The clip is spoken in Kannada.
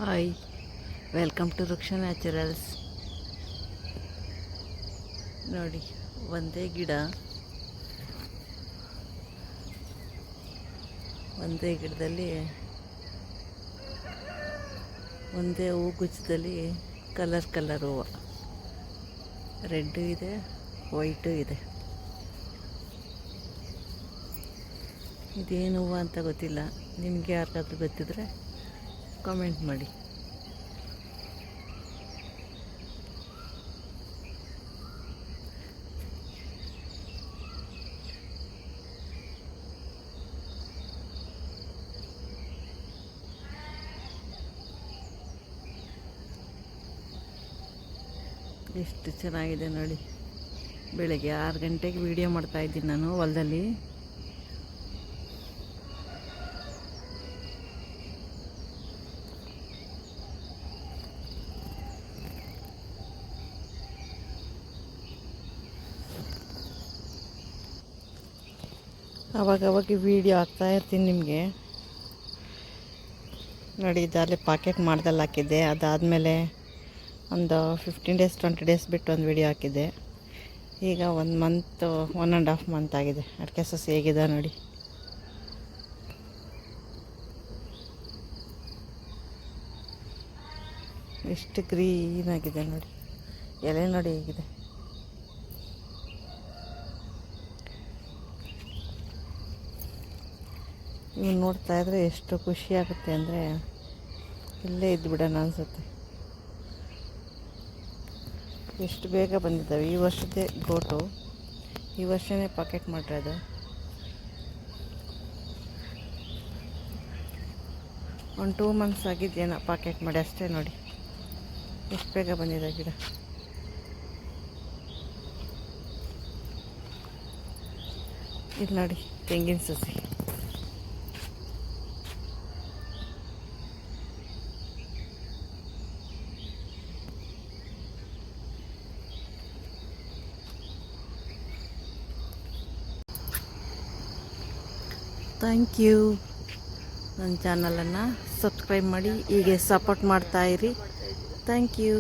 ಹಾಯ್, ವೆಲ್ಕಮ್ ಟು ವೃಕ್ಷ ನ್ಯಾಚುರಲ್ಸ್. ನೋಡಿ, ಒಂದೇ ಗಿಡ, ಒಂದೇ ಗಿಡದಲ್ಲಿ ಒಂದೇ ಹೂಗುಚ್ಛದಲ್ಲಿ ಕಲರ್ ಹೂವು, ರೆಡ್ಡು ಇದೆ, ವೈಟು ಇದೆ. ಇದೇನು ಹೂವು ಅಂತ ಗೊತ್ತಿಲ್ಲ. ನಿಮಗೆ ಯಾರಿಗಾದ್ರೂ ಗೊತ್ತಿದ್ರೆ ಕಾಮೆಂಟ್ ಮಾಡಿ. ಎಷ್ಟು ಚೆನ್ನಾಗಿದೆ ನೋಡಿ. ಬೆಳಗ್ಗೆ 6 ಗಂಟೆಗೆ ವಿಡಿಯೋ ಮಾಡ್ತಾಯಿದ್ದೀನಿ ನಾನು ಹೊಲದಲ್ಲಿ. ಅವಾಗವಾಗ ವೀಡಿಯೋ ಹಾಕ್ತಾಯಿರ್ತೀನಿ ನಿಮಗೆ. ನೋಡಿ, ಇದಾಗಲೇ ಪಾಕೆಟ್ ಮಾಡ್ದಲ್ಲಿ ಹಾಕಿದ್ದೆ. ಅದಾದಮೇಲೆ ಒಂದು 15 ಡೇಸ್ 20 ಡೇಸ್ ಬಿಟ್ಟು ಒಂದು ವೀಡಿಯೋ ಹಾಕಿದ್ದೆ. ಈಗ 1 ಮಂತ್ 1.5 ಮಂತ್ ಆಗಿದೆ. ಅಡಿಕೆ ಸಸಿ ಹೇಗಿದೆ ನೋಡಿ. ಎಷ್ಟು ಗ್ರೀನಾಗಿದೆ ನೋಡಿ. ಎಲೆ ನೋಡಿ ಹೇಗಿದೆ. ನೀವು ನೋಡ್ತಾ ಇದ್ರೆ ಎಷ್ಟು ಖುಷಿ ಆಗುತ್ತೆ ಅಂದರೆ ಇಲ್ಲೇ ಇದ್ದುಬಿಡೋಣ ಅನಿಸುತ್ತೆ. ಎಷ್ಟು ಬೇಗ ಬಂದಿದ್ದಾವೆ. ಈ ವರ್ಷದ್ದೇ ಗೋಟು, ಈ ವರ್ಷವೇ ಪಾಕೆಟ್ ಮಾಡಿರೋದು. ಒಂದು 2 ಮಂತ್ಸ್ ಆಗಿದ್ದೇನೋ ಪಾಕೆಟ್ ಮಾಡಿ ಅಷ್ಟೇ. ನೋಡಿ ಎಷ್ಟು ಬೇಗ ಬಂದಿದೆ ಗಿಡ. ಇದು ನೋಡಿ ತೆಂಗಿನ ಸಸಿ. Thank you. ನನ್ನ ಚಾನಲನ್ನು ಸಬ್ಸ್ಕ್ರೈಬ್ ಮಾಡಿ, ಹೀಗೆ ಸಪೋರ್ಟ್ ಮಾಡ್ತಾಯಿರಿ. Thank you.